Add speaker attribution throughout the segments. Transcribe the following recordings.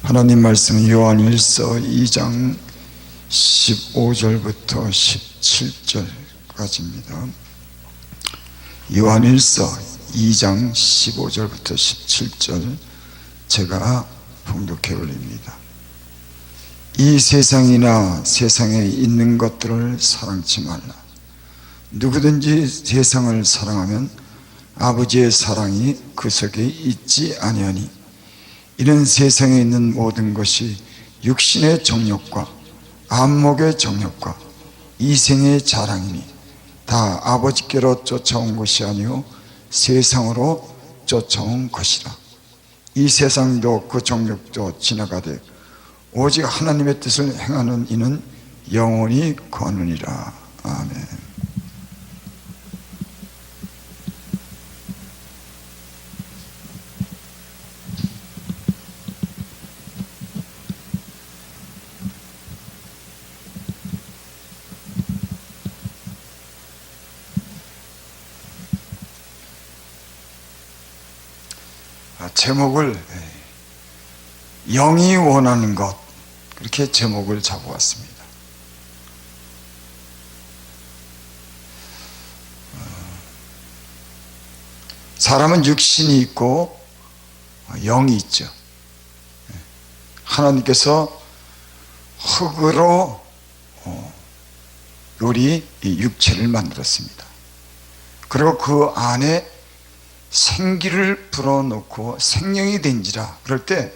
Speaker 1: 하나님 말씀은 요한일서 2장 15절부터 17절까지입니다. 요한일서 2장 15절부터 17절 제가 봉독해 올립니다. 이 세상이나 세상에 있는 것들을 사랑치 말라. 누구든지 세상을 사랑하면 아버지의 사랑이 그 속에 있지 아니하니 이는 세상에 있는 모든 것이 육신의 정욕과 안목의 정욕과 이생의 자랑이니 다 아버지께로 쫓아온 것이 아니요 세상으로 쫓아온 것이라. 이 세상도 그 정욕도 지나가되 오직 하나님의 뜻을 행하는 이는 영원히 거느니라. 아멘. 제목을 영이 원하는 것, 그렇게 제목을 잡아왔습니다. 사람은 육신이 있고 영이 있죠. 하나님께서 흙으로 우리 육체를 만들었습니다. 그리고 그 안에 생기를 불어넣고 생명이 된지라. 그럴 때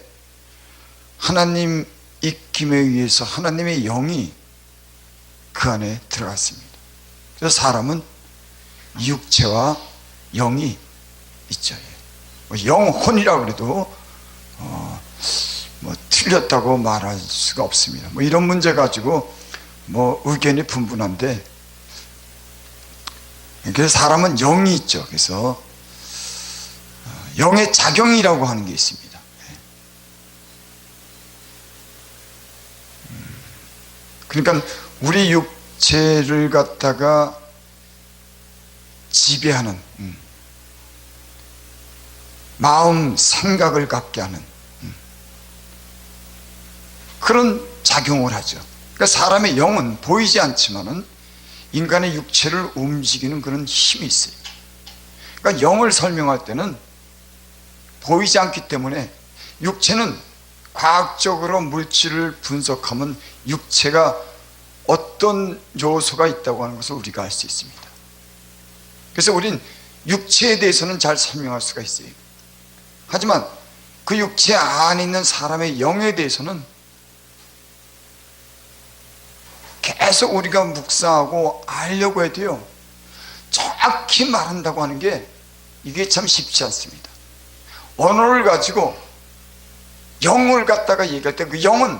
Speaker 1: 하나님 입김에 의해서 하나님의 영이 그 안에 들어갔습니다. 그래서 사람은 육체와 영이 있죠. 영혼이라고 해도 틀렸다고 말할 수가 없습니다. 이런 문제 가지고 의견이 분분한데, 그래서 사람은 영이 있죠. 그래서 영의 작용이라고 하는 게 있습니다. 그러니까 우리 육체를 갖다가 지배하는, 마음 생각을 갖게 하는 그런 작용을 하죠. 그러니까 사람의 영은 보이지 않지만은 인간의 육체를 움직이는 그런 힘이 있어요. 그러니까 영을 설명할 때는 보이지 않기 때문에, 육체는 과학적으로 물질을 분석하면 육체가 어떤 요소가 있다고 하는 것을 우리가 알 수 있습니다. 그래서 우린 육체에 대해서는 잘 설명할 수가 있어요. 하지만 그 육체 안에 있는 사람의 영에 대해서는 계속 우리가 묵상하고 알려고 해도요, 정확히 말한다고 하는 게 이게 참 쉽지 않습니다. 언어를 가지고 영을 갖다가 얘기할 때 그 영은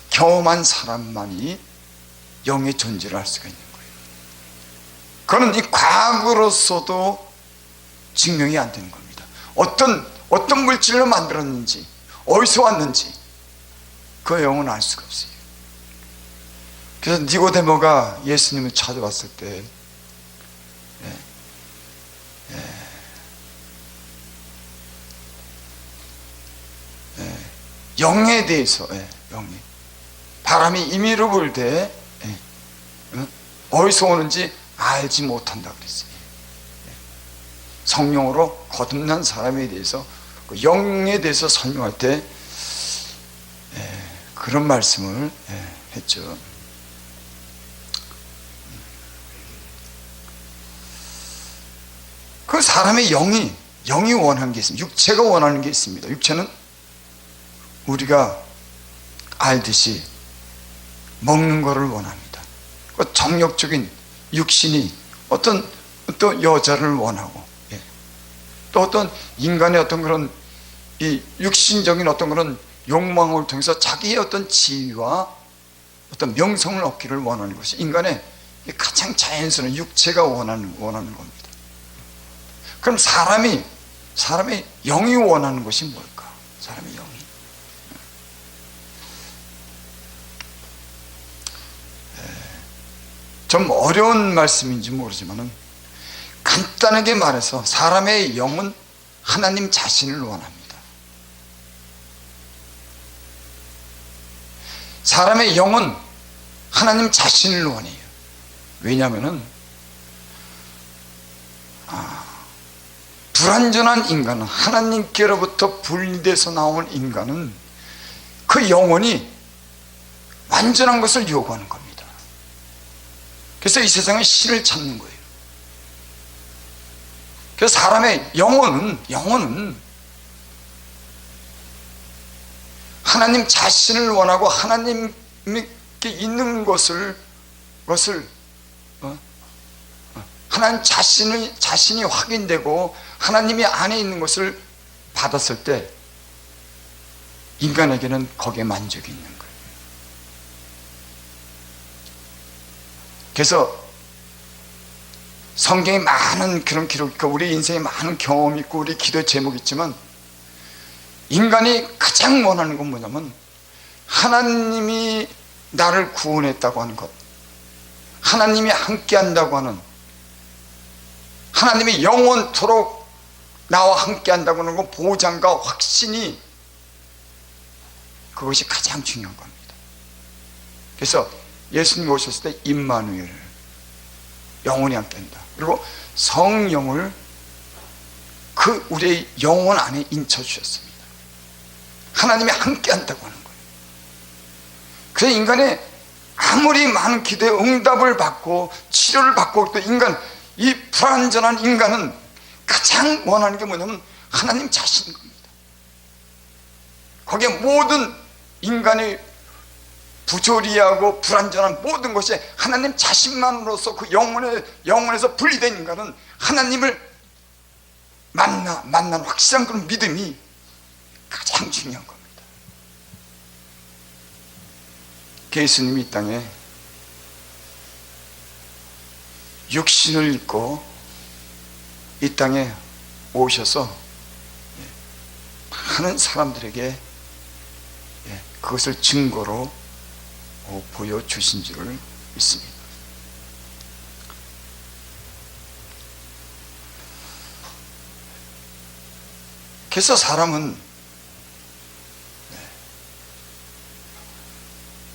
Speaker 1: 경험한 사람만이 영의 존재를 알 수가 있는 거예요. 그거는 이 과학으로서도 증명이 안 되는 겁니다. 어떤 물질로 만들었는지, 어디서 왔는지 그 영은 알 수가 없어요. 그래서 니고데모가 예수님을 찾아왔을 때 영에 대해서, 영이 바람이 임의로 불 때 어디서 오는지 알지 못한다 그랬어요. 성령으로 거듭난 사람에 대해서, 그 영에 대해서 설명할 때 그런 말씀을 했죠. 그 사람의 영이 원하는 게 있습니다. 육체가 원하는 게 있습니다. 육체는 우리가 알듯이 먹는 것을 원합니다. 그 정욕적인 육신이 또 여자를 원하고, 또 어떤 인간의 어떤 그런 이 육신적인 어떤 그런 욕망을 통해서 자기의 어떤 지위와 어떤 명성을 얻기를 원하는 것이 인간의 가장 자연스러운 육체가 원하는 겁니다. 그럼 사람의 영이 원하는 것이 뭘까? 사람의 영이 좀 어려운 말씀인지 모르지만은 간단하게 말해서 사람의 영은 하나님 자신을 원합니다. 사람의 영은 하나님 자신을 원해요. 왜냐하면 불완전한 인간은, 하나님께로부터 분리돼서 나온 인간은 그 영혼이 완전한 것을 요구하는 겁니다. 그래서 이 세상은 신을 찾는 거예요. 그래서 사람의 영혼은 하나님 자신을 원하고 하나님께 있는 것을 하나님 자신이 확인되고 하나님이 안에 있는 것을 받았을 때 인간에게는 거기에 만족이 있는 거예요. 그래서 성경에 많은 그런 기록 있고 우리 인생에 많은 경험이 있고 우리 기도의 제목이 있지만, 인간이 가장 원하는 건 뭐냐면 하나님이 나를 구원했다고 하는 것, 하나님이 함께 한다고 하는, 하나님이 영원토록 나와 함께 한다고 하는 건 보장과 확신이, 그것이 가장 중요한 겁니다. 그래서 예수님 오셨을 때 임마누엘, 영원히 함께 한다. 그리고 성령을 그 우리의 영혼 안에 인쳐 주셨습니다. 하나님이 함께 한다고 하는 거예요. 그래서 인간의 아무리 많은 기도에 응답을 받고 치료를 받고, 또 이 불완전한 인간은 가장 원하는 게 뭐냐면 하나님 자신인 겁니다. 거기에 모든 인간의 부조리하고 불완전한 모든 것이 하나님 자신만으로서 그 영혼에서 분리된 인간은 하나님을 만난 확실한 그런 믿음이 가장 중요한 겁니다. 예수님이 이 땅에 육신을 입고 이 땅에 오셔서 많은 사람들에게 그것을 증거로 보여주신 줄을 믿습니다. 그래서 사람은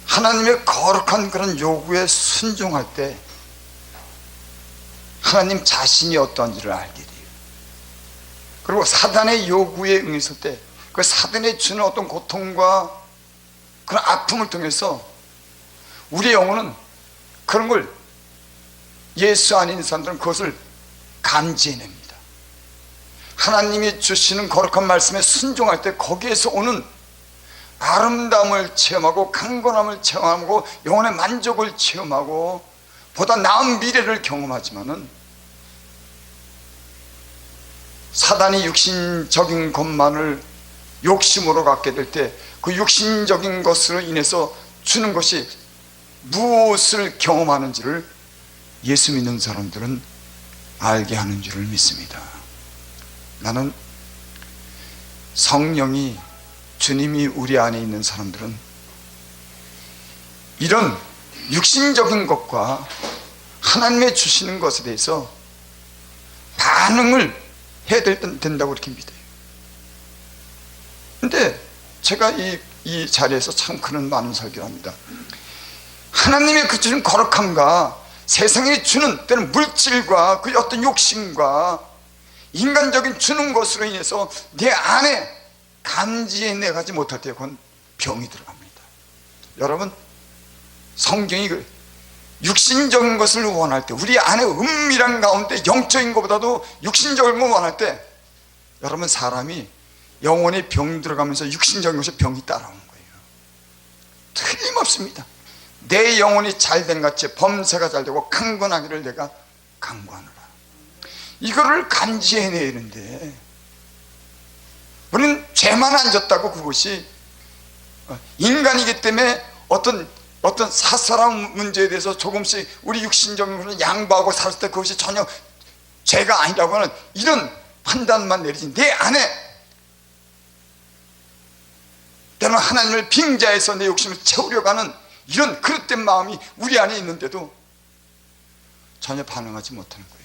Speaker 1: 하나님의 거룩한 그런 요구에 순종할 때 하나님 자신이 어떠한지를 알게 돼요. 그리고 사단의 요구에 응했을 때 그 사단이 주는 어떤 고통과 그런 아픔을 통해서 우리의 영혼은 그런 걸, 예수 안에 있는 사람들은 그것을 감지해냅니다. 하나님이 주시는 거룩한 말씀에 순종할 때 거기에서 오는 아름다움을 체험하고 강건함을 체험하고 영혼의 만족을 체험하고 보다 나은 미래를 경험하지만은, 사단이 육신적인 것만을 욕심으로 갖게 될 때 그 육신적인 것으로 인해서 주는 것이 무엇을 경험하는지를 예수 믿는 사람들은 알게 하는 줄을 믿습니다. 나는 성령이, 주님이 우리 안에 있는 사람들은 이런 육신적인 것과 하나님의 주시는 것에 대해서 반응을 해야 된다고 이렇게 믿어요. 근데 제가 이 자리에서 참 그런 많은 설교를 합니다. 하나님의 그 주는 거룩함과 세상에 주는 때는 물질과 그 어떤 욕심과 인간적인 주는 것으로 인해서 내 안에 감지해내가지 못할 때 그건 병이 들어갑니다. 여러분, 성경이 그 육신적인 것을 원할 때, 우리 안에 은밀한 가운데 영적인 것보다도 육신적인 걸 원할 때, 여러분, 사람이 영혼의 병이 들어가면서 육신적인 것에 병이 따라오는 거예요. 틀림없습니다. 내 영혼이 잘된 같이 범사가 잘되고 강건하기를 내가 강구하노라. 이거를 감지해내는데, 우리는 죄만 안 졌다고 그것이 인간이기 때문에 어떤 사사로운 문제에 대해서 조금씩 우리 육신적인 것을 양보하고 살았을 때 그것이 전혀 죄가 아니라고 하는 이런 판단만 내리지, 내 안에 때로는 하나님을 빙자해서 내 욕심을 채우려고 하는 이런 그릇된 마음이 우리 안에 있는데도 전혀 반응하지 못하는 거예요.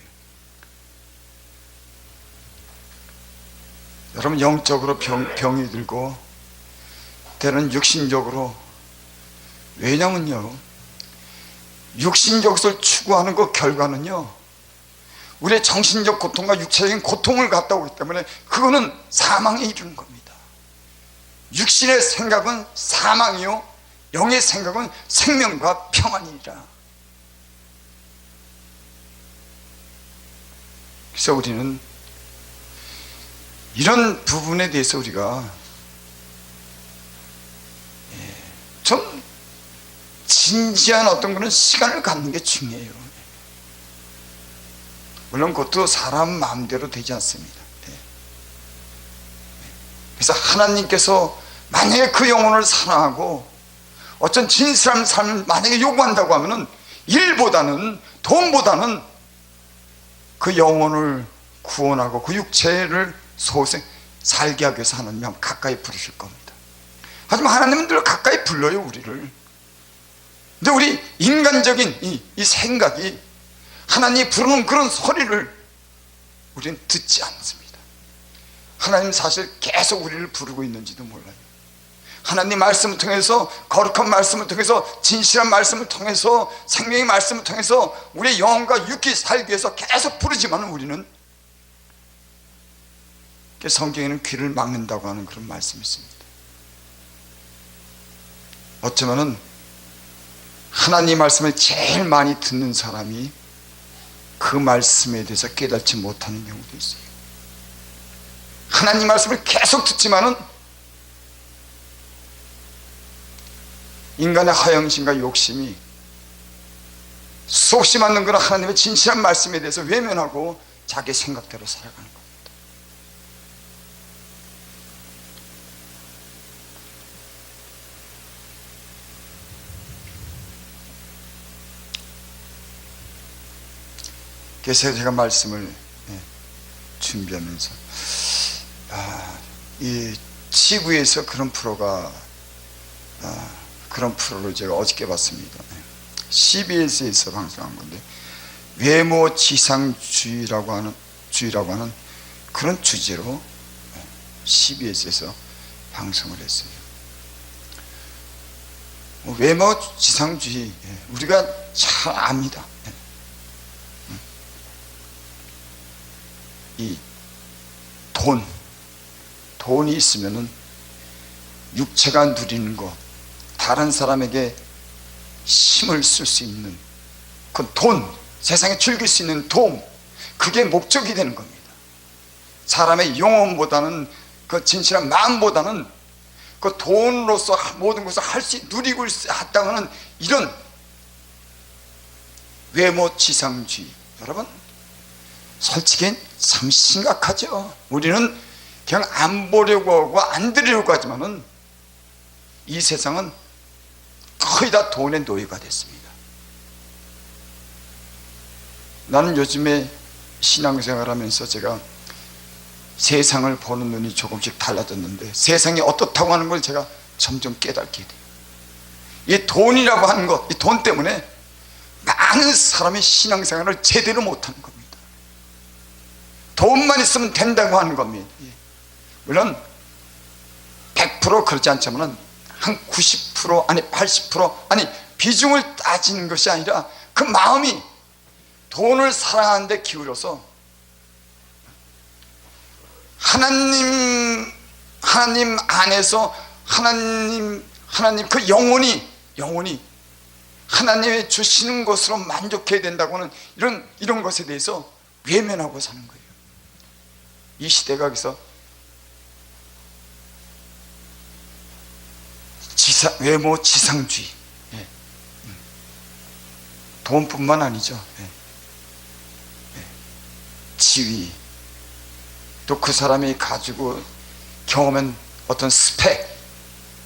Speaker 1: 여러분, 영적으로 병이 들고 때로는 육신적으로 왜냐면요, 육신적 것을 추구하는 그 결과는요, 우리의 정신적 고통과 육체적인 고통을 갖다 오기 때문에 그거는 사망에 이르는 겁니다. 육신의 생각은 사망이요, 영의 생각은 생명과 평안이니라. 그래서 우리는 이런 부분에 대해서 우리가 좀 진지한 어떤 그런 시간을 갖는 게 중요해요. 물론 그것도 사람 마음대로 되지 않습니다. 그래서 하나님께서 만약에 그 영혼을 사랑하고 어떤 진실한 삶을 만약에 요구한다고 하면은 일보다는, 돈보다는 그 영혼을 구원하고 그 육체를 소생 살게 하기 위해서 하나님이 가까이 부르실 겁니다. 하지만 하나님은 늘 가까이 불러요, 우리를. 근데 우리 인간적인 이 생각이 하나님이 부르는 그런 소리를 우리는 듣지 않습니다. 하나님 사실 계속 우리를 부르고 있는지도 몰라요. 하나님 말씀을 통해서, 거룩한 말씀을 통해서, 진실한 말씀을 통해서, 생명의 말씀을 통해서 우리의 영혼과 육이 살기 위해서 계속 부르지만 우리는 성경에는 귀를 막는다고 하는 그런 말씀이 있습니다. 어쩌면은 하나님 말씀을 제일 많이 듣는 사람이 그 말씀에 대해서 깨닫지 못하는 경우도 있어요. 하나님 말씀을 계속 듣지만은 인간의 하영심과 욕심이 수없이 맞는 그런 하나님의 진실한 말씀에 대해서 외면하고 자기 생각대로 살아가는 겁니다. 그래서 제가 말씀을 준비하면서 이 지구에서 그런 프로가 그런 프로를 제가 어저께 봤습니다. CBS에서 방송한 건데, 외모 지상주의라고 하는 그런 주제로 CBS에서 방송을 했어요. 외모 지상주의, 우리가 잘 압니다. 이 돈이 있으면은 육체가 누리는 것, 다른 사람에게 힘을 쓸 수 있는 그 돈, 세상에 즐길 수 있는 돈, 그게 목적이 되는 겁니다. 사람의 영혼보다는, 그 진실한 마음보다는 그 돈으로서 모든 것을 누리고 있다는 이런 외모지상주의, 여러분 솔직히 참 심각하죠. 우리는 그냥 안 보려고 하고 안 들으려고 하지만은 이 세상은 거의 다 돈의 노예가 됐습니다. 나는 요즘에 신앙생활 하면서 제가 세상을 보는 눈이 조금씩 달라졌는데, 세상이 어떻다고 하는 걸 제가 점점 깨닫게 돼요. 이 돈이라고 하는 것, 이 돈 때문에 많은 사람이 신앙생활을 제대로 못하는 겁니다. 돈만 있으면 된다고 하는 겁니다. 물론 100% 그렇지 않지만 한 90% 아니 80% 아니 비중을 따지는 것이 아니라 그 마음이 돈을 사랑하는 데 기울여서 하나님 안에서 하나님 그 영혼이 하나님의 주시는 것으로 만족해야 된다고 하는 이런 것에 대해서 외면하고 사는 거예요. 이 시대가 그래서 외모 지상주의, 돈뿐만 아니죠. 지위, 또 그 사람이 가지고 경험한 어떤 스펙,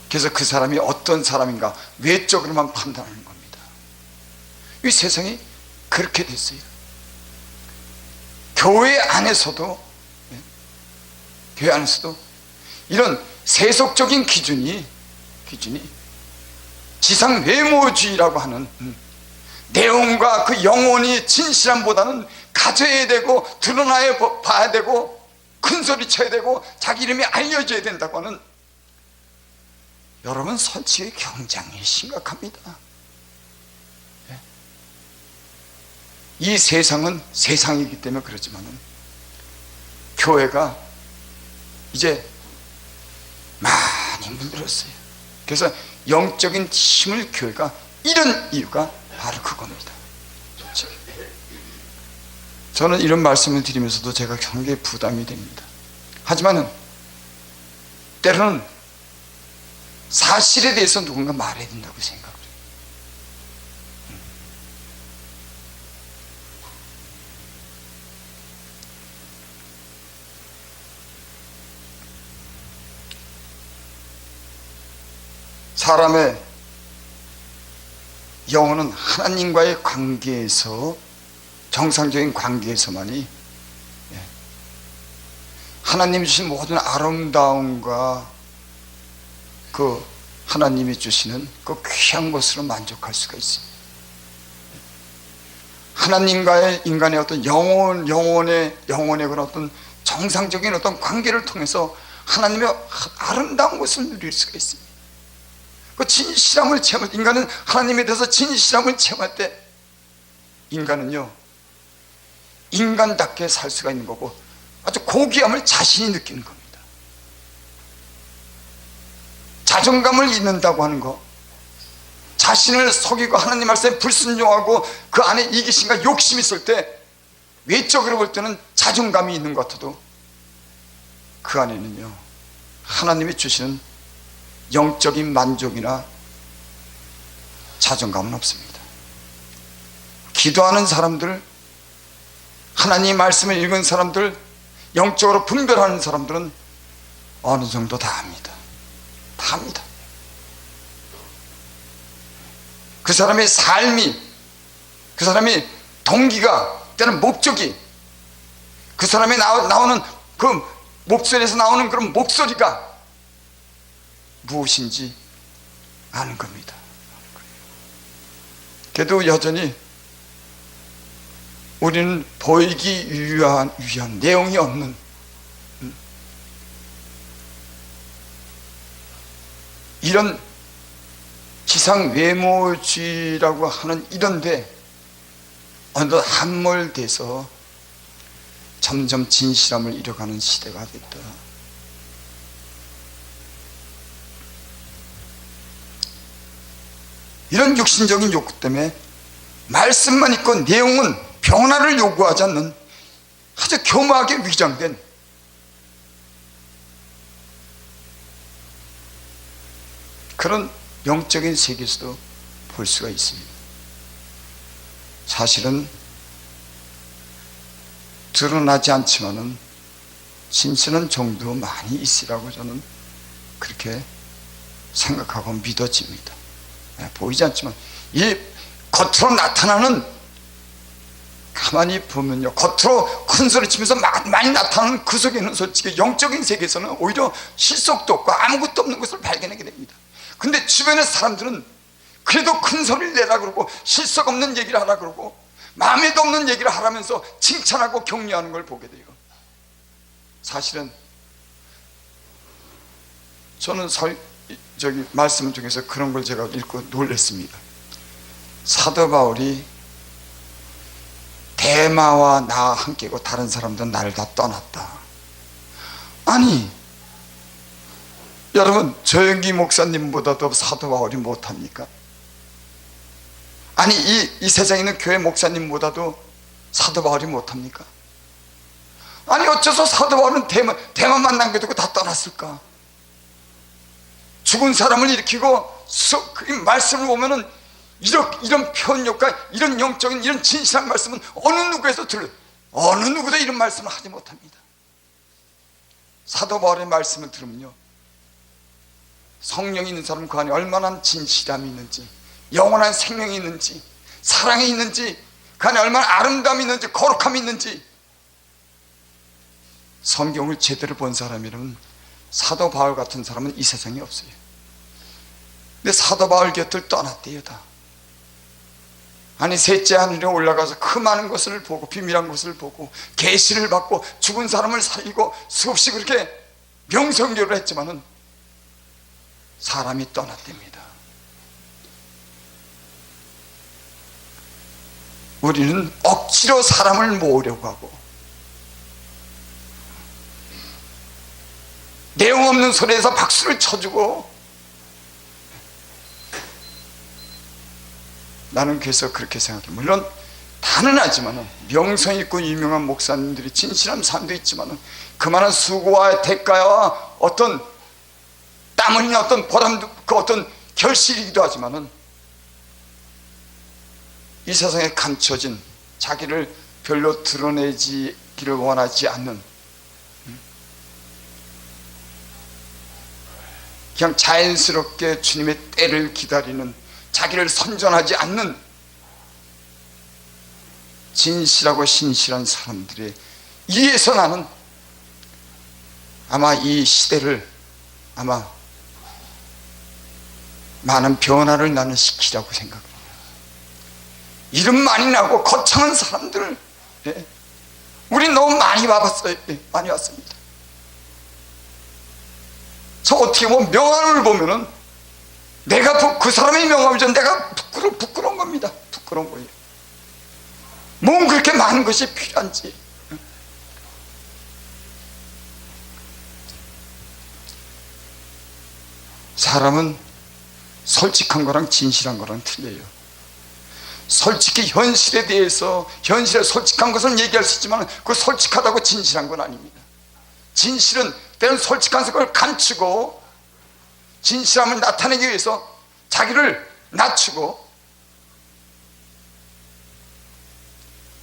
Speaker 1: 그래서 그 사람이 어떤 사람인가 외적으로만 판단하는 겁니다. 이 세상이 그렇게 됐어요. 교회 안에서도 이런 세속적인 기준이 지상 외모주의라고 하는 내용과 그 영혼이 진실함보다는 가져야 되고 드러나야 봐야 되고 큰 소리 쳐야 되고 자기 이름이 알려져야 된다고 하는 여러분 솔직히 굉장히 심각합니다. 이 세상은 세상이기 때문에 그렇지만은 교회가 이제 많이 물들었어요. 그래서 영적인 힘을 교회가 잃은 이유가 바로 그겁니다. 솔직히. 저는 이런 말씀을 드리면서도 제가 굉장히 부담이 됩니다. 하지만은 때로는 사실에 대해서 누군가 말해야 된다고 생각해요. 사람의 영혼은 하나님과의 관계에서, 정상적인 관계에서만이 하나님이 주신 모든 아름다움과 그 하나님이 주시는 그 귀한 것으로 만족할 수가 있습니다. 하나님과의 인간의 어떤 영혼의 그런 어떤 정상적인 어떤 관계를 통해서 하나님의 아름다운 것을 누릴 수가 있습니다. 그 진실함을 체험할, 인간은 하나님에 대해서 진실함을 체험할 때 인간은요 인간답게 살 수가 있는 거고 아주 고귀함을 자신이 느끼는 겁니다. 자존감을 잃는다고 하는 거, 자신을 속이고 하나님 말씀에 불순종하고 그 안에 이기심과 욕심이 있을 때 외적으로 볼 때는 자존감이 있는 것 같아도 그 안에는요 하나님이 주시는 영적인 만족이나 자존감은 없습니다. 기도하는 사람들, 하나님 말씀을 읽은 사람들, 영적으로 분별하는 사람들은 어느 정도 다 합니다. 다 합니다. 그 사람의 삶이, 그 사람의 동기가, 때는 목적이, 그 사람이 나오는 그 목소리에서 나오는 그런 목소리가 무엇인지 아는 겁니다. 그래도 여전히 우리는 보이기 위한 내용이 없는 이런 지상 외모주의라고 하는 이런데 어느덧 함몰돼서 점점 진실함을 잃어가는 시대가 됐다. 이런 육신적인 욕구 때문에 말씀만 있고 내용은 변화를 요구하지 않는 아주 교묘하게 위장된 그런 영적인 세계에서도 볼 수가 있습니다. 사실은 드러나지 않지만은 진실한 정도 많이 있으라고 저는 그렇게 생각하고 믿어집니다. 보이지 않지만 이 겉으로 나타나는, 가만히 보면요 겉으로 큰 소리 치면서 많이 나타나는 그 속에는 솔직히 영적인 세계에서는 오히려 실속도 없고 아무것도 없는 것을 발견하게 됩니다. 근데 주변의 사람들은 그래도 큰 소리를 내라 그러고 실속 없는 얘기를 하라 그러고 마음에도 없는 얘기를 하라면서 칭찬하고 격려하는 걸 보게 돼요. 사실은 저는 말씀 중에서 그런 걸 제가 읽고 놀랐습니다. 사도 바울이 대마와 나 함께고 다른 사람들은 나를 다 떠났다. 아니 여러분 조영기 목사님보다도 사도 바울이 못합니까? 아니 이 세상에 있는 교회 목사님보다도 사도 바울이 못합니까? 아니 어째서 사도 바울은 대만만 남겨두고 다 떠났을까? 죽은 사람을 일으키고 그 말씀을 보면은 이런 표현력과 이런 영적인 이런 진실한 말씀은 어느 누구에서 어느 누구도 이런 말씀을 하지 못합니다. 사도 바울의 말씀을 들으면요 성령이 있는 사람 그 안에 얼마나 진실함이 있는지, 영원한 생명이 있는지, 사랑이 있는지, 그 안에 얼마나 아름다움이 있는지, 거룩함이 있는지, 성경을 제대로 본 사람이라면 사도 바울 같은 사람은 이 세상에 없어요. 근데 사도 바울 곁을 떠났대요 다. 아니 셋째 하늘에 올라가서 그 많은 것을 보고 비밀한 것을 보고 계시를 받고 죽은 사람을 살리고 수없이 그렇게 명성교를 했지만은 사람이 떠났답니다. 우리는 억지로 사람을 모으려고 하고 내용 없는 소리에서 박수를 쳐주고, 나는 그래서 그렇게 생각해. 물론 단언하지만 명성 있고 유명한 목사님들이 진실한 사람도 있지만 그만한 수고와 대가와 어떤 땀 흘린 어떤 보람도, 그 어떤 결실이기도 하지만은 이 세상에 감춰진, 자기를 별로 드러내기를 원하지 않는, 그냥 자연스럽게 주님의 때를 기다리는, 자기를 선전하지 않는 진실하고 신실한 사람들에 의해서 나는 아마 이 시대를 아마 많은 변화를 나는 시키라고 생각합니다. 이름 많이 나고 거창한 사람들, 우리 너무 많이 와봤어요. 많이 왔습니다. 저 어떻게 보면 명함을 보면은 내가 그 사람의 명함이죠. 내가 부끄러운 겁니다. 부끄러운 거예요. 뭔 그렇게 많은 것이 필요한지. 사람은 솔직한 거랑 진실한 거랑 틀려요. 솔직히 현실에 대해서, 현실에 솔직한 것은 얘기할 수 있지만 그 솔직하다고 진실한 건 아닙니다. 진실은 때론 솔직한 걸 감추고 진실함을 나타내기 위해서 자기를 낮추고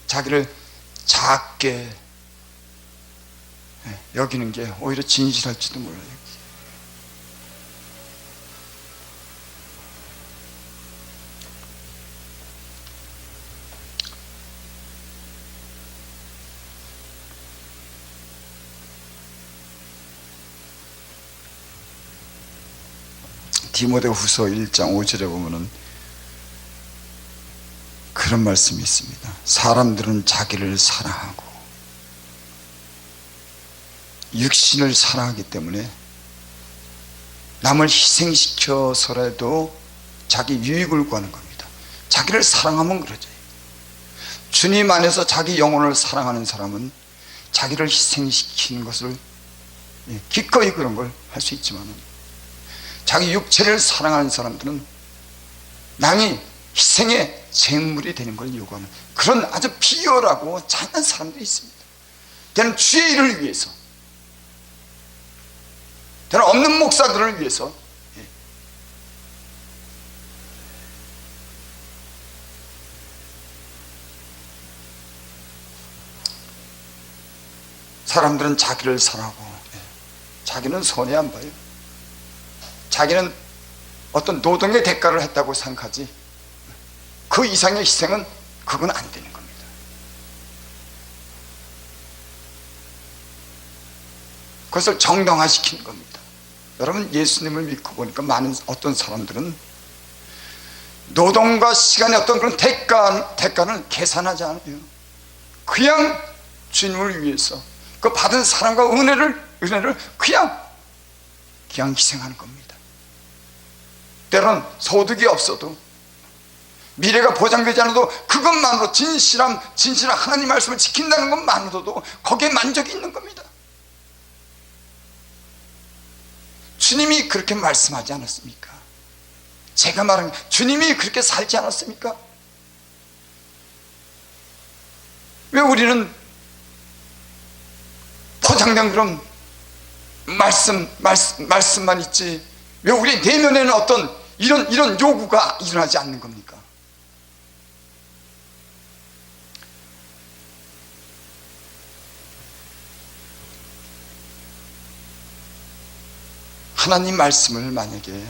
Speaker 1: 자기를 작게 여기는 게 오히려 진실할지도 몰라요. 디모데후서 1장 5절에 보면은 그런 말씀이 있습니다. 사람들은 자기를 사랑하고 육신을 사랑하기 때문에 남을 희생시켜서라도 자기 유익을 구하는 겁니다. 자기를 사랑하면 그러죠. 주님 안에서 자기 영혼을 사랑하는 사람은 자기를 희생시키는 것을 기꺼이 그런 걸 할 수 있지만, 자기 육체를 사랑하는 사람들은 남이 희생의 제물이 되는 걸 요구하는 그런 아주 비열하고 잔인한 사람들이 있습니다. 때는 주의 일을 위해서, 때는 없는 목사들을 위해서 사람들은 자기를 사랑하고 자기는 손해 안 봐요. 자기는 어떤 노동의 대가를 했다고 생각하지 그 이상의 희생은 그건 안 되는 겁니다. 그것을 정당화시키는 겁니다. 여러분, 예수님을 믿고 보니까 많은 어떤 사람들은 노동과 시간의 어떤 그런 대가는 계산하지 않아요. 그냥 주님을 위해서 그 받은 사랑과 은혜를 그냥 희생하는 겁니다. 때로는 소득이 없어도, 미래가 보장되지 않아도 그것만으로 진실한 하나님 말씀을 지킨다는 것만으로도 거기에 만족이 있는 겁니다. 주님이 그렇게 말씀하지 않았습니까? 제가 말한 주님이 그렇게 살지 않았습니까? 왜 우리는 포장된 그런 말씀만 있지, 왜 우리 내면에는 어떤 이런 요구가 일어나지 않는 겁니까? 하나님 말씀을 만약에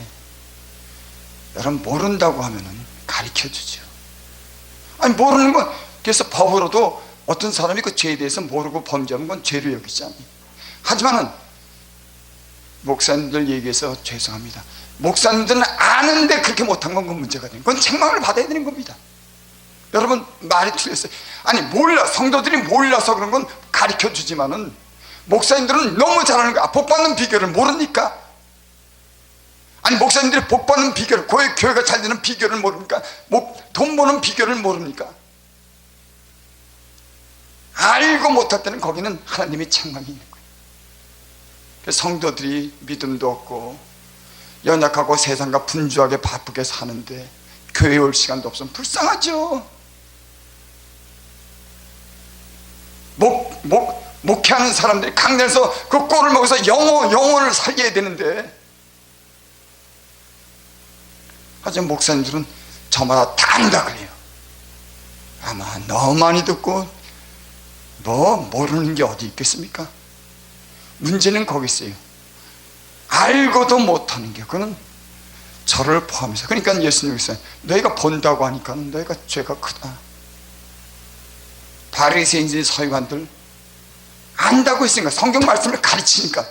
Speaker 1: 여러분 모른다고 하면은 가르쳐 주죠. 아니, 모르는 건, 그래서 법으로도 어떤 사람이 그 죄에 대해서 모르고 범죄하는 건 죄로 여기지 않아요. 하지만은 목사님들 얘기해서 죄송합니다. 목사님들은 아는데 그렇게 못한 건 그 문제가 되는, 그건 책망을 받아야 되는 겁니다. 여러분, 말이 틀렸어요. 아니, 성도들이 몰라서 그런 건 가르쳐 주지만은 목사님들은 너무 잘하는 거야. 복 받는 비결을 모르니까. 아니 목사님들이 복 받는 비결, 교회가 잘 되는 비결을 모릅니까? 돈 버는 비결을 모릅니까? 알고 못할 때는 거기는 하나님의 책망이 있는 거예요. 성도들이 믿음도 없고 연약하고 세상과 분주하게 바쁘게 사는데 교회에 올 시간도 없으면 불쌍하죠. 목회하는 사람들이 강단에서 그 꼴을 먹어서 영혼을 살려야 되는데, 하지만 목사님들은 저마다 다 안다 그래요. 아마 너무 많이 듣고 모르는 게 어디 있겠습니까? 문제는 거기 있어요. 알고도 못하는 게, 그거는 저를 포함해서. 그러니까 예수님께서 너희가 본다고 하니까 너희가 죄가 크다. 바리새인들 서기관들 안다고 했으니까, 성경 말씀을 가르치니까.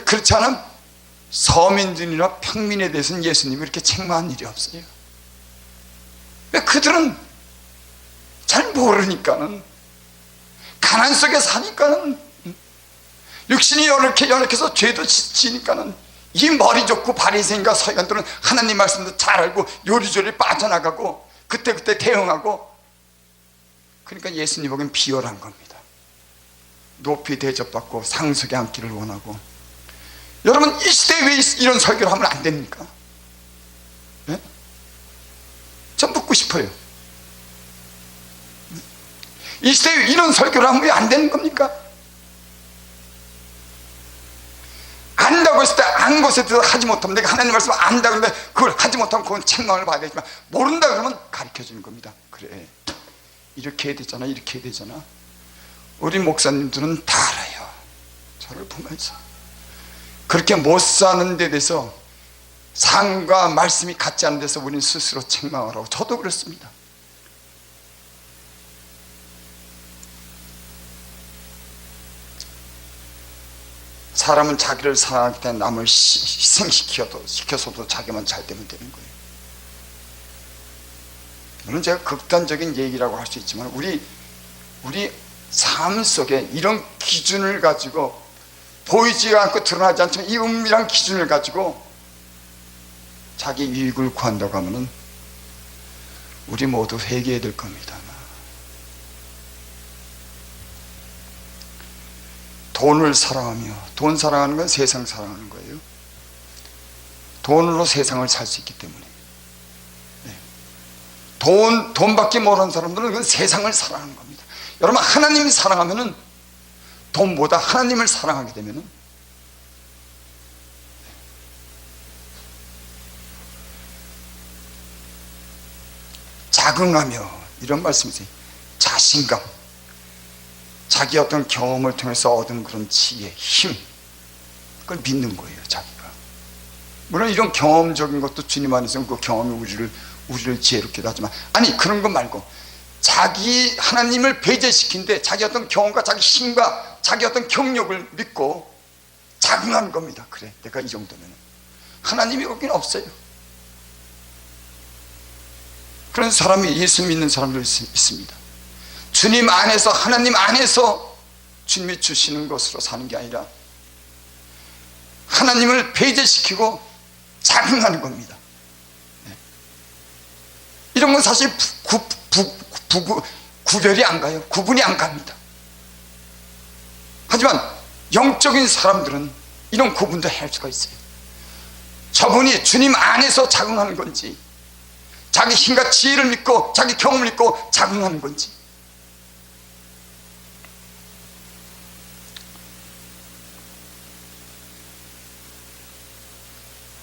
Speaker 1: 그렇지 않으면 서민들이나 평민에 대해서는 예수님이 이렇게 책망한 일이 없어요. 왜? 그들은 잘 모르니까는, 가난 속에 사니까는, 육신이 연약해서 죄도 지니까는, 이 머리 좋고 바리새인과 서기관들은 하나님 말씀도 잘 알고 요리조리 빠져나가고 그때그때 대응하고, 그러니까 예수님 보기엔 비열한 겁니다. 높이 대접받고 상석에 앉기를 원하고. 여러분, 이 시대에 왜 이런 설교를 하면 안 됩니까? 네? 전 묻고 싶어요. 이 시대에 이런 설교를 하면 왜 안 되는 겁니까? 안다고 했을 때 안 것에 대해서 하지 못하면, 내가 하나님 말씀을 안다 그러는데 그걸 하지 못하면 그건 책망을 받아야겠지만, 모른다 그러면 가르쳐 주는 겁니다. 그래, 이렇게 해야 되잖아, 이렇게 해야 되잖아. 우리 목사님들은 다 알아요. 저를 보면서 그렇게 못 사는 데 대해서, 삶과 말씀이 같지 않은 데서 우리는 스스로 책망을 하고, 저도 그렇습니다. 사람은 자기를 사랑하기 때문에 남을 희생시켜서도 자기만 잘 되면 되는 거예요. 물론 제가 극단적인 얘기라고 할 수 있지만, 우리 삶 속에 이런 기준을 가지고, 보이지 않고 드러나지 않지만 이 은밀한 기준을 가지고 자기 이익을 구한다고 하면은 우리 모두 회개해야 될 겁니다. 돈을 사랑하며, 돈 사랑하는 건 세상 사랑하는 거예요. 돈으로 세상을 살 수 있기 때문에. 돈밖에 모르는 사람들은 그건 세상을 사랑하는 겁니다. 여러분, 하나님을 사랑하면은, 돈보다 하나님을 사랑하게 되면은, 자긍하며, 이런 말씀이세요. 자신감, 자기 어떤 경험을 통해서 얻은 그런 지혜, 힘, 그걸 믿는 거예요, 자기가. 물론 이런 경험적인 것도 주님 안에서는 그 경험이 우리를 지혜롭게도 하지만, 아니 그런 거 말고 자기 하나님을 배제시킨데 자기 어떤 경험과 자기 힘과 자기 어떤 경력을 믿고 자긍하는 겁니다. 그래, 내가 이 정도면 하나님이 거긴 없어요. 그런 사람이, 예수 믿는 사람들 있습니다. 주님 안에서, 하나님 안에서 주님이 주시는 것으로 사는 게 아니라 하나님을 배제시키고 자긍하는 겁니다. 이런 건 사실 구별이 안 가요. 구분이 안 갑니다. 하지만 영적인 사람들은 이런 구분도 할 수가 있어요. 저분이 주님 안에서 자긍하는 건지, 자기 힘과 지혜를 믿고 자기 경험을 믿고 자긍하는 건지.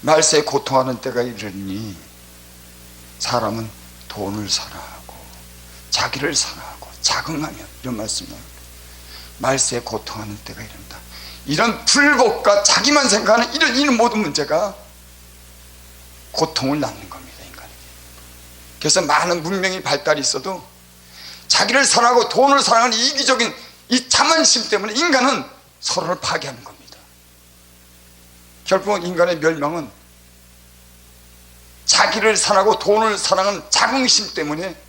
Speaker 1: 말세에 고통하는 때가 이르니 사람은 돈을 사랑하고 자기를 사랑하고 자긍하며, 이런 말씀입니다. 말세에 고통하는 때가 이른다. 이런 불복과 자기만 생각하는 이런 모든 문제가 고통을 낳는 겁니다, 인간에게. 그래서 많은 문명이 발달이 있어도 자기를 사랑하고 돈을 사랑하는 이기적인 이 자만심 때문에 인간은 서로를 파괴하는 겁니다. 결국 인간의 멸망은 자기를 사랑하고 돈을 사랑하는 자긍심 때문에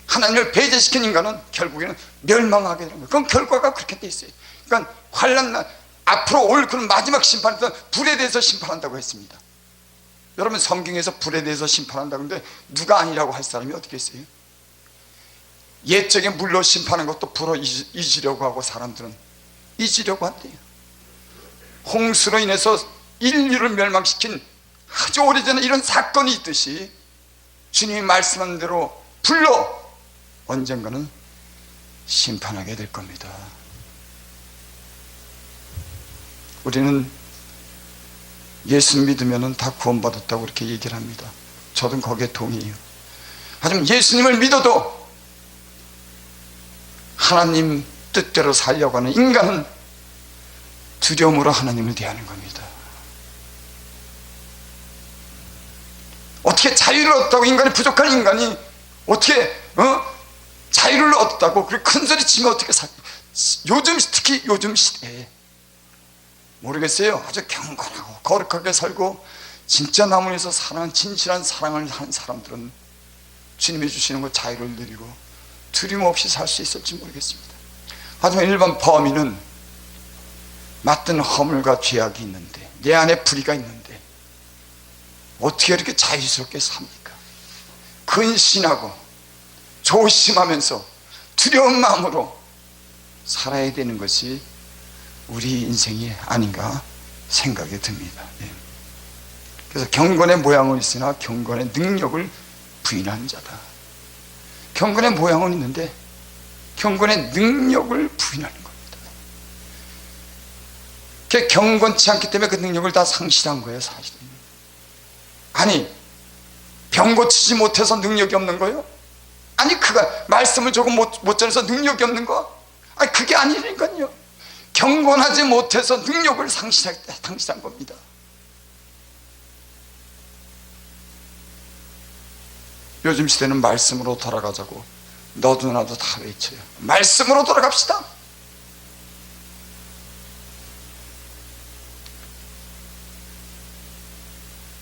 Speaker 1: 하나님을 배제시킨 인간은 결국에는 멸망하게 되는 거예요. 그건 결과가 그렇게 돼 있어요. 그러니까 환난 날 앞으로 올 그런 마지막 심판에서 불에 대해서 심판한다고 했습니다. 여러분, 성경에서 불에 대해서 심판한다는데 누가 아니라고 할 사람이 어디 있어요? 옛적에 물로 심판한 것도 불로 잊으려고 하고 사람들은 잊으려고 한대요. 홍수로 인해서 인류를 멸망시킨 아주 오래전에 이런 사건이 있듯이 주님이 말씀한 대로 불로 언젠가는 심판하게 될 겁니다. 우리는 예수 믿으면 다 구원받았다고 그렇게 얘기를 합니다. 저도 거기에 동의해요. 하지만 예수님을 믿어도 하나님 뜻대로 살려고 하는 인간은 두려움으로 하나님을 대하는 겁니다. 어떻게 자유를 얻었다고, 인간이 부족한 인간이 어떻게 자유를 얻었다고 그렇게 큰 소리 치면 어떻게 요즘, 특히 요즘 시대에 모르겠어요. 아주 경건하고 거룩하게 살고 진짜 나무에서 사랑한 진실한 사랑을 하는 사람들은 주님이 주시는 것 자유를 누리고 두려움 없이 살 수 있을지 모르겠습니다. 하지만 일반 범인은 맡은 허물과 죄악이 있는데, 내 안에 불의가 있는데 어떻게 이렇게 자유스럽게 삽니까? 근신하고 조심하면서 두려운 마음으로 살아야 되는 것이 우리 인생이 아닌가 생각이 듭니다. 그래서 경건의 모양은 있으나 경건의 능력을 부인한 자다. 경건의 모양은 있는데 경건의 능력을 부인하는 겁니다. 그게 경건치 않기 때문에 그 능력을 다 상실한 거예요, 사실은. 아니, 병 고치지 못해서 능력이 없는 거예요? 아니, 그가 말씀을 조금 못 전해서 능력이 없는 거? 아니, 그게 아니니까요. 경건하지 못해서 능력을 상실한 겁니다. 요즘 시대는 말씀으로 돌아가자고 너도 나도 다 외쳐요. 말씀으로 돌아갑시다.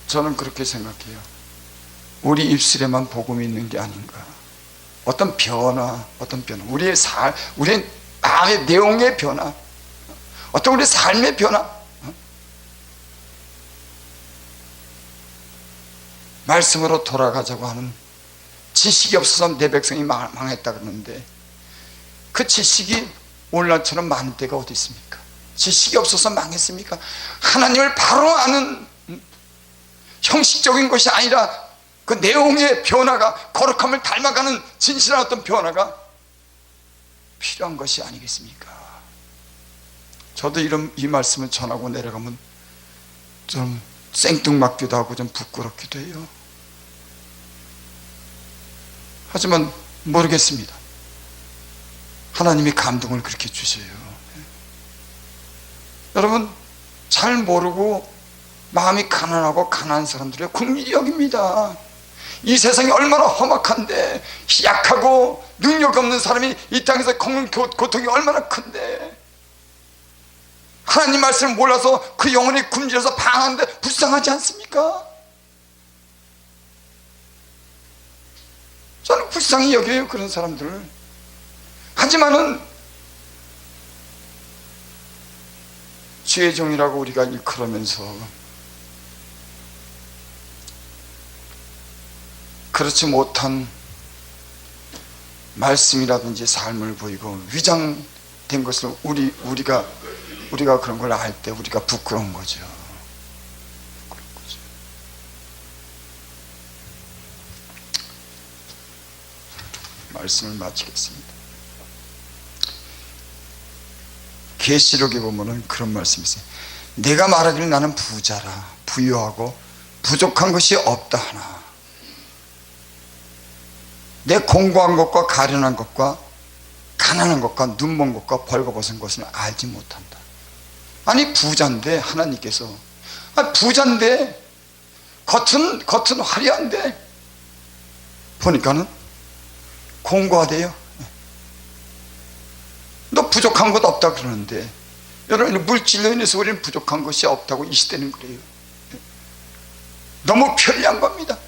Speaker 1: 저는 그렇게 생각해요. 우리 입술에만 복음이 있는 게 아닌가. 어떤 변화, 우리의 우리의 마음의 내용의 변화, 어떤 우리의 삶의 변화, 말씀으로 돌아가자고 하는, 지식이 없어서 내 백성이 망했다 그러는데 그 지식이 오늘날처럼 많은 때가 어디 있습니까? 지식이 없어서 망했습니까? 하나님을 바로 아는 형식적인 것이 아니라 그 내용의 변화가, 거룩함을 닮아가는 진실한 어떤 변화가 필요한 것이 아니겠습니까? 저도 이 말씀을 전하고 내려가면 좀 생뚱맞기도 하고 좀 부끄럽기도 해요. 하지만 모르겠습니다. 하나님이 감동을 그렇게 주셔요. 여러분, 잘 모르고 마음이 가난하고 가난한 사람들의 국민이 여깁니다. 이 세상이 얼마나 험악한데, 약하고 능력 없는 사람이 이 땅에서 겪는 고통이 얼마나 큰데, 하나님 말씀을 몰라서 그 영혼이 굶주려서 방황하는데 불쌍하지 않습니까? 저는 불쌍히 여겨요, 그런 사람들을. 하지만은 주의 종이라고 우리가 일컬으면서 그렇지 못한 말씀이라든지 삶을 보이고 위장된 것을 우리가 그런 걸 알 때 우리가 부끄러운 거죠. 말씀을 마치겠습니다. 계시록에 보면은 그런 말씀이 있어요. 내가 말하기를 나는 부자라, 부유하고 부족한 것이 없다 하나 내 공고한 것과 가련한 것과 가난한 것과 눈먼 것과 벌거벗은 것을 알지 못한다. 아니, 부자인데 하나님께서, 부자인데 겉은 화려한데 보니까는 공고하대요. 너 부족한 것 없다 그러는데, 여러분, 물질로 인해서 우리는 부족한 것이 없다고 이 시대는 그래요. 너무 편리한 겁니다.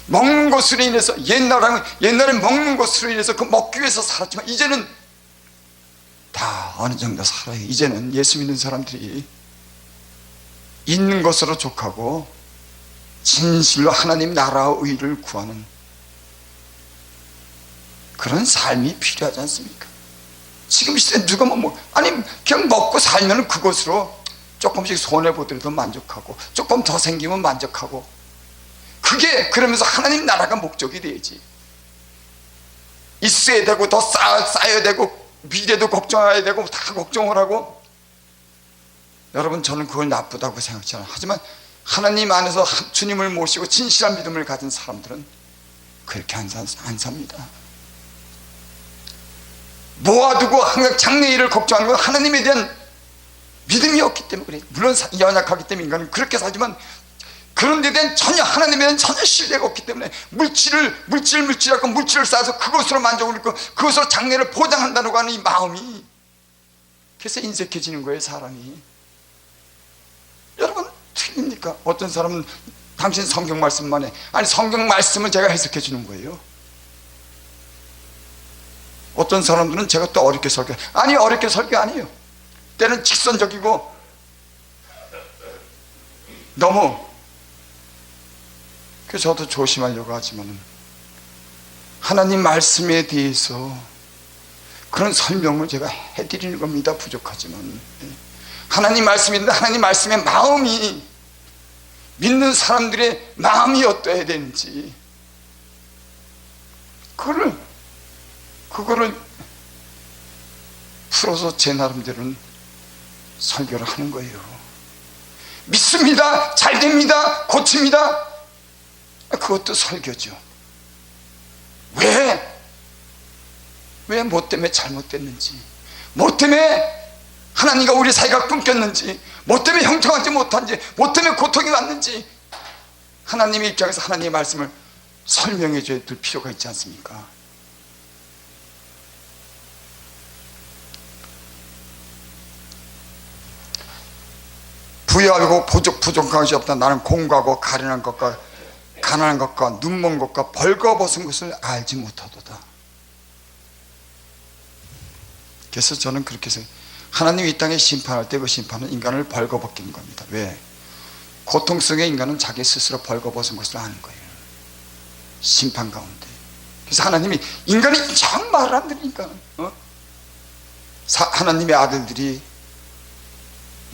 Speaker 1: 먹는 것으로 인해서, 옛날에 먹는 것으로 인해서 그 먹기 위해서 살았지만 이제는 다 어느 정도 살아요. 이제는 예수 믿는 사람들이 있는 것으로 족하고 진실로 하나님 나라와 의를 구하는 그런 삶이 필요하지 않습니까? 지금 시대에 누가 아니 그냥 먹고 살면 그것으로 조금씩 손해보더라도 만족하고 조금 더 생기면 만족하고, 그게 그러면서 하나님 나라가 목적이 되지. 있어야 되고 더 쌓아야 되고 미래도 걱정해야 되고 다 걱정을 하고. 여러분, 저는 그걸 나쁘다고 생각하지 않아요. 하지만 하나님 안에서 주님을 모시고 진실한 믿음을 가진 사람들은 그렇게 안 삽니다. 모아두고 항상 장래일을 걱정하는 건 하나님에 대한 믿음이 없기 때문에 그래요. 물론 연약하기 때문에 인간은 그렇게 살지만 그런 데 대한 전혀, 하나님에 대한 전혀 신뢰가 없기 때문에 물질하고 물질을 쌓아서 그것으로 만족을 했고 그것으로 장래를 보장한다고 하는 이 마음이, 그래서 인색해지는 거예요, 사람이. 여러분, 틀립니까? 어떤 사람은 당신 성경 말씀만 해. 아니, 성경 말씀을 제가 해석해 주는 거예요. 어떤 사람들은 제가 또 어렵게 설교, 아니 어렵게 설교 아니에요. 때는 직선적이고 너무, 그래서 저도 조심하려고 하지만 하나님 말씀에 대해서 그런 설명을 제가 해드리는 겁니다. 부족하지만 하나님 말씀인데 하나님 말씀의 마음이, 믿는 사람들의 마음이 어떠해야 되는지 그거를 풀어서 제 나름대로는 설교를 하는 거예요. 믿습니다, 잘 됩니다, 고칩니다, 그것도 설교죠. 왜 뭐 때문에 잘못됐는지, 뭐 때문에 하나님과 우리 사이가 끊겼는지, 뭐 때문에 형통하지 못한지, 뭐 때문에 고통이 왔는지 하나님의 입장에서 하나님의 말씀을 설명해 줘야 될 필요가 있지 않습니까? 부유하고 부족한 것이 없다. 나는 공고하고 가련한 것과 가난한 것과 눈먼 것과 벌거벗은 것을 알지 못하도다. 그래서 저는 그렇게 해서 하나님이 이 땅에 심판할 때 그 심판은 인간을 벌거벗기는 겁니다. 왜? 고통 속에 인간은 자기 스스로 벌거벗은 것을 아는 거예요, 심판 가운데. 그래서 하나님이, 인간이 참 말을 안 들으니까 하나님의 아들들이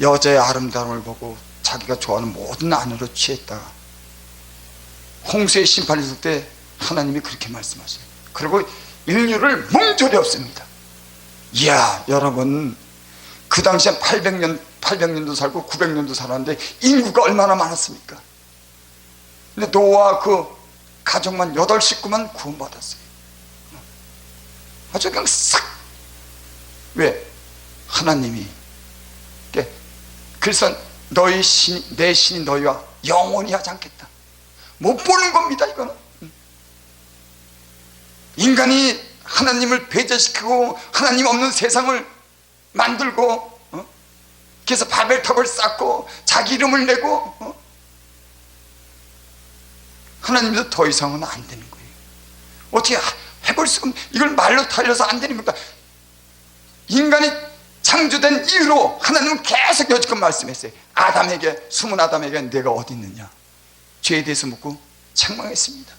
Speaker 1: 여자의 아름다움을 보고 자기가 좋아하는 모든 안으로 취했다. 홍수의 심판이 있을 때 하나님이 그렇게 말씀하셔요. 그리고 인류를 몽졸이 없습니다. 이야, 여러분, 그 당시엔 800년도 살고 900년도 살았는데 인구가 얼마나 많았습니까? 근데 노아 그 가족만 8식구만 구원받았어요. 아주 그냥 싹. 왜? 하나님이. 그래서 내 신이 너희와 영원히 하지 않겠다. 못 보는 겁니다, 이거는. 인간이 하나님을 배제시키고 하나님 없는 세상을 만들고 그래서 바벨탑을 쌓고 자기 이름을 내고 하나님도 더 이상은 안 되는 거예요. 어떻게 해볼 수가 없는, 이걸 말로 달려서 안 되는 겁니다. 인간이 창조된 이유로 하나님은 계속 여지껏 말씀했어요. 아담에게, 숨은 아담에게 내가 어디 있느냐, 죄에 대해서 묻고 책망했습니다.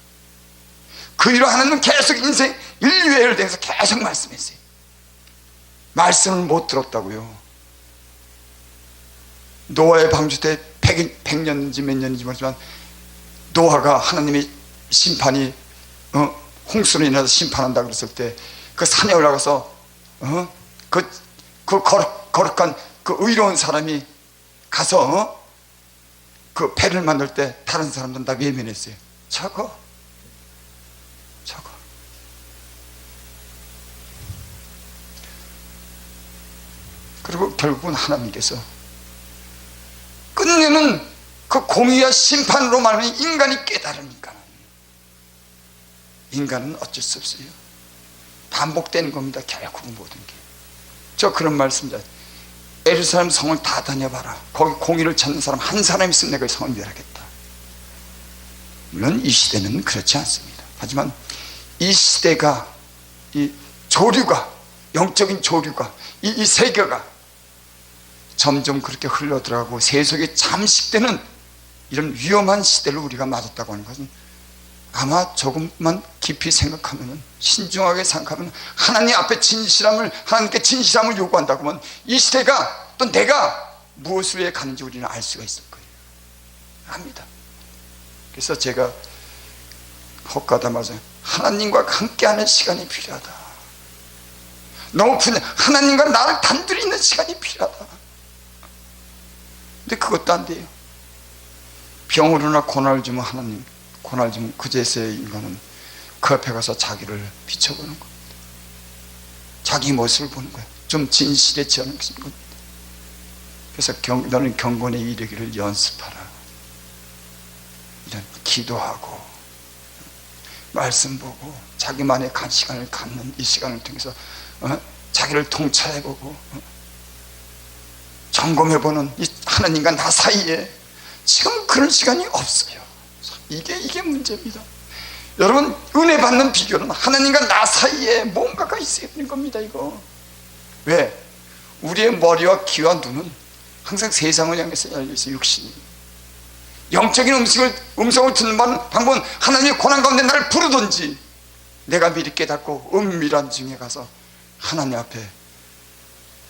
Speaker 1: 그 이유로 하나님은 계속 인류의 예를 대해서 계속 말씀했어요. 말씀을 못 들었다고요. 노아의 방주 때 100년인지 몇 년인지 모르지만 노아가 하나님의 심판이 홍수로 인해서 심판한다 그랬을 때 그 산에 올라가서 그 거룩한 그 의로운 사람이 가서 그 배를 만들 때 다른 사람들은 다 외면했어요. 저거 그리고 결국은 하나님께서 끝내는 그 공의와 심판으로 말하는 인간이 깨달으니까 인간은 어쩔 수 없어요. 반복되는 겁니다, 결국은 모든 게. 저 그런 말씀이다. 예루살렘 성을 다 다녀봐라. 거기 공의를 찾는 사람 한 사람 있으면 내가 성을 멸하겠다. 물론 이 시대는 그렇지 않습니다. 하지만 이 시대가, 이 조류가, 영적인 조류가, 이 세계가 점점 그렇게 흘러들어가고 세속에 잠식되는 이런 위험한 시대를 우리가 맞았다고 하는 것은 아마 조금만 깊이 생각하면, 신중하게 생각하면, 하나님 앞에 진실함을, 하나님께 진실함을 요구한다고 하면 이 시대가 또 내가 무엇을 위해 가는지 우리는 알 수가 있을 거예요. 압니다. 그래서 제가 헛가다 말해서 하나님과 함께하는 시간이 필요하다. 너무 하나님과 나를 단둘이 있는 시간이 필요하다. 근데 그것도 안 돼요. 병으로나 고난을 주면 하나님, 고난을 주면 그제서야 인간은 그 앞에 가서 자기를 비춰보는 겁니다. 자기 모습을 보는 거예요. 좀 진실해지는 겁니다. 그래서 너는 경건에 이르기를 연습하라. 이런 기도하고 말씀 보고 자기만의 시간을 갖는 이 시간을 통해서 자기를 통찰해보고 점검해보는 이 하나님과 나 사이에 지금 그런 시간이 없어요. 이게 문제입니다. 여러분, 은혜 받는 비결은 하나님과 나 사이에 뭔가가 있어야 되는 겁니다. 이거 왜? 우리의 머리와 귀와 눈은 항상 세상을 향해서 열려있어요. 육신이. 영적인 음성을 듣는 방법은 하나님의 고난 가운데 나를 부르든지, 내가 미리 깨닫고 은밀한 중에 가서 하나님 앞에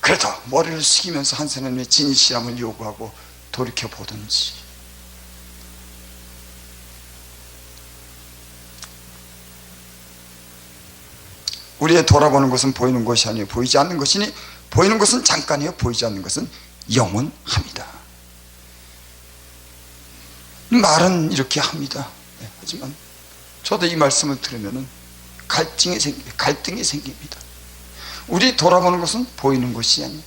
Speaker 1: 그래도 머리를 숙이면서 한 사람의 진실함을 요구하고 돌이켜보든지. 우리의 돌아보는 것은 보이는 것이 아니요 보이지 않는 것이니, 보이는 것은 잠깐이요 보이지 않는 것은 영원합니다. 말은 이렇게 합니다. 하지만 저도 이 말씀을 들으면 갈등이 생깁니다. 우리 돌아보는 것은 보이는 것이 아니에요.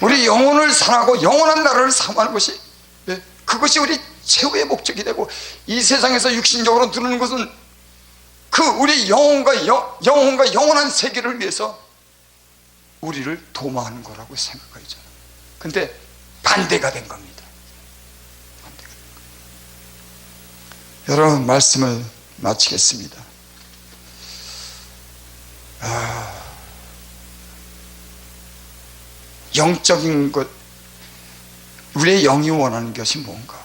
Speaker 1: 우리 영혼을 사랑하고 영원한 나라를 사모하는 것이, 그것이 우리 최후의 목적이 되고, 이 세상에서 육신적으로 누리는 것은 그 우리 영혼과 영원한 세계를 위해서 우리를 도모하는 거라고 생각하죠. 근데 반대가 된 겁니다. 여러분, 말씀을 마치겠습니다. 영적인 것, 우리의 영이 원하는 것이 뭔가,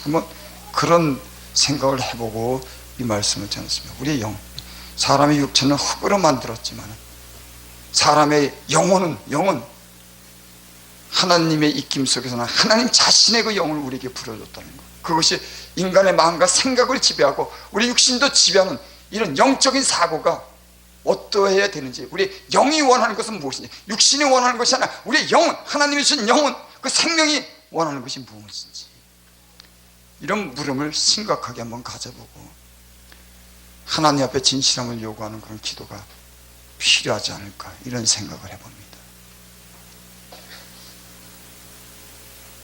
Speaker 1: 한번 그런 생각을 해보고 이 말씀을 전했습니다. 우리의 영, 사람의 육체는 흙으로 만들었지만 사람의 영은 하나님의 입김 속에서는 하나님 자신의 그 영을 우리에게 불어줬다는 것, 그것이 인간의 마음과 생각을 지배하고 우리 육신도 지배하는 이런 영적인 사고가 어떠해야 되는지, 우리 영이 원하는 것은 무엇인지, 육신이 원하는 것이 아니라 우리의 영은, 하나님이 주신 영은, 그 생명이 원하는 것이 무엇인지, 이런 물음을 심각하게 한번 가져보고 하나님 앞에 진실함을 요구하는 그런 기도가 필요하지 않을까, 이런 생각을 해봅니다.